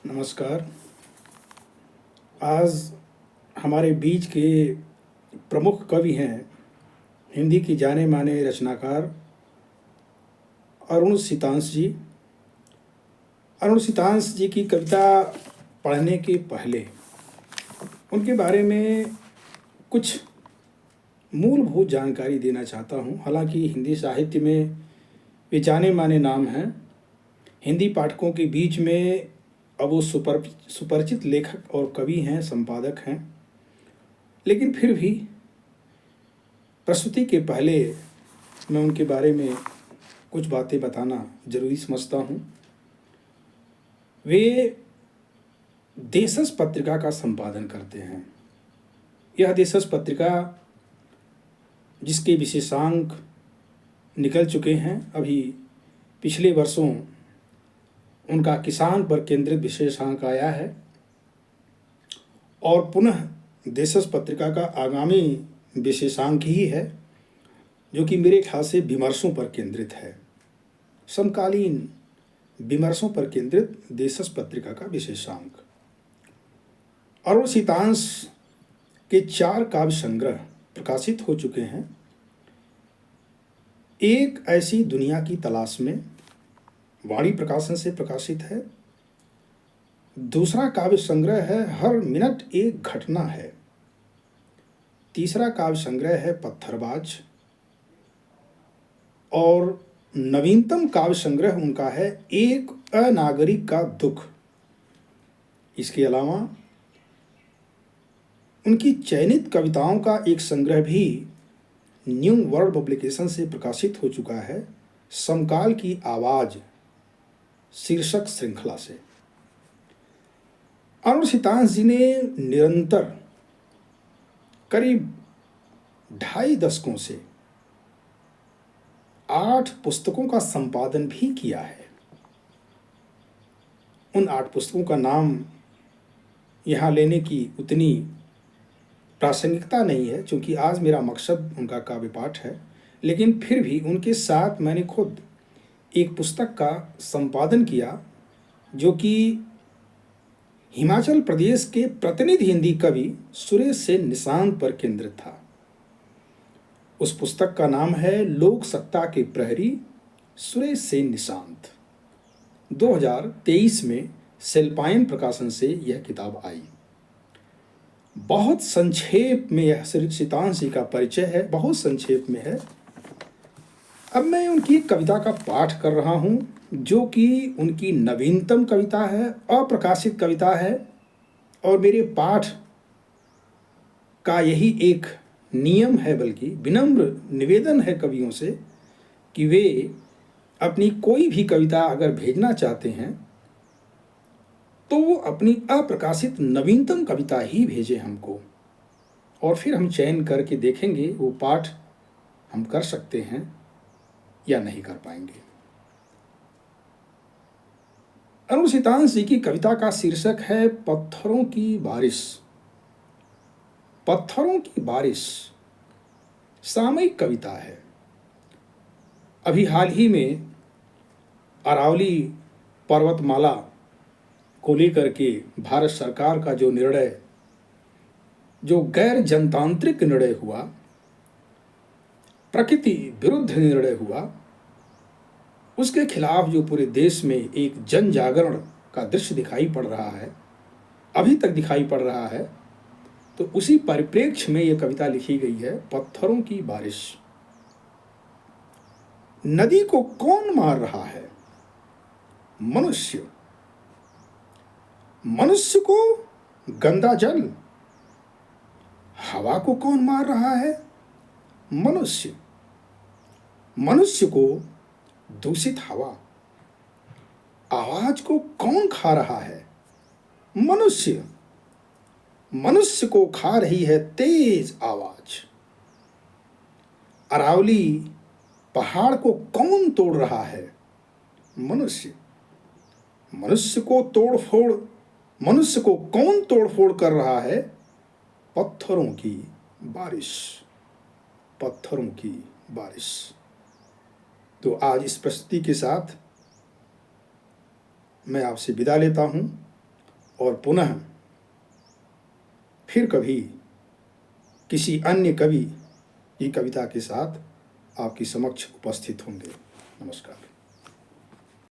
नमस्कार। आज हमारे बीच के प्रमुख कवि हैं हिंदी की जाने माने रचनाकार अरुण सितांश जी। अरुण सितांश जी की कविता पढ़ने के पहले उनके बारे में कुछ मूलभूत जानकारी देना चाहता हूँ। हालांकि हिंदी साहित्य में वे जाने माने नाम हैं, हिंदी पाठकों के बीच में अब वो सुपरिचित लेखक और कवि हैं, संपादक हैं, लेकिन फिर भी प्रस्तुति के पहले मैं उनके बारे में कुछ बातें बताना जरूरी समझता हूँ। वे देशज पत्रिका का संपादन करते हैं। यह देशज पत्रिका जिसके विशेषांक निकल चुके हैं, अभी पिछले वर्षों उनका किसान पर केंद्रित विशेषांक आया है और पुनः देशज पत्रिका का आगामी विशेषांक ही है, जो कि मेरे ख्याल से विमर्शों पर केंद्रित है। समकालीन विमर्शों पर केंद्रित देशज पत्रिका का विशेषांक। अरुण सितांश के 4 काव्य संग्रह प्रकाशित हो चुके हैं। एक ऐसी दुनिया की तलाश में वाणी प्रकाशन से प्रकाशित है। दूसरा काव्य संग्रह है हर मिनट एक घटना है। तीसरा काव्य संग्रह है पत्थरबाज और नवीनतम काव्य संग्रह उनका है एक अनागरिक का दुख। इसके अलावा उनकी चयनित कविताओं का एक संग्रह भी न्यू वर्ल्ड पब्लिकेशन से प्रकाशित हो चुका है, समकाल की आवाज शीर्षक श्रृंखला से। अरुण सितांश जी ने निरंतर करीब 2.5 दशकों से 8 पुस्तकों का संपादन भी किया है। उन 8 पुस्तकों का नाम यहाँ लेने की उतनी प्रासंगिकता नहीं है, क्योंकि आज मेरा मकसद उनका काव्य पाठ है, लेकिन फिर भी उनके साथ मैंने खुद एक पुस्तक का संपादन किया जो कि हिमाचल प्रदेश के प्रतिनिधि हिंदी कवि सुरेश सेन निशांत पर केंद्रित था। उस पुस्तक का नाम है लोक सत्ता के प्रहरी, सुरेश सेन निशांत। 2023 में सेल्पाइन प्रकाशन से यह किताब आई। बहुत संक्षेप में यह सितांश जी का परिचय है, बहुत संक्षेप में है। अब मैं उनकी कविता का पाठ कर रहा हूँ, जो कि उनकी नवीनतम कविता है, अप्रकाशित कविता है। और मेरे पाठ का यही एक नियम है, बल्कि विनम्र निवेदन है कवियों से कि वे अपनी कोई भी कविता अगर भेजना चाहते हैं तो वो अपनी अप्रकाशित नवीनतम कविता ही भेजें हमको, और फिर हम चयन करके देखेंगे वो पाठ हम कर सकते हैं या नहीं कर पाएंगे। अरुण सितांश जी की कविता का शीर्षक है पत्थरों की बारिश। पत्थरों की बारिश सामयिक कविता है। अभी हाल ही में अरावली पर्वतमाला को लेकर के भारत सरकार का जो निर्णय, जो गैर जनतांत्रिक निर्णय हुआ, प्रकृति विरुद्ध निर्णय हुआ, उसके खिलाफ जो पूरे देश में एक जन जागरण का दृश्य दिखाई पड़ रहा है, अभी तक दिखाई पड़ रहा है, तो उसी परिप्रेक्ष्य में यह कविता लिखी गई है, पत्थरों की बारिश। नदी को कौन मार रहा है? मनुष्य। मनुष्य को गंदा जल। हवा को कौन मार रहा है? मनुष्य। मनुष्य को दूषित हवा। आवाज को कौन खा रहा है? मनुष्य। मनुष्य को खा रही है तेज आवाज। अरावली पहाड़ को कौन तोड़ रहा है? मनुष्य। मनुष्य को कौन तोड़फोड़ कर रहा है? पत्थरों की बारिश। पत्थरों की बारिश। तो आज इस प्रस्तुति के साथ मैं आपसे विदा लेता हूं। और पुनः फिर कभी किसी अन्य कवि की कविता के साथ आपकी समक्ष उपस्थित होंगे। नमस्कार।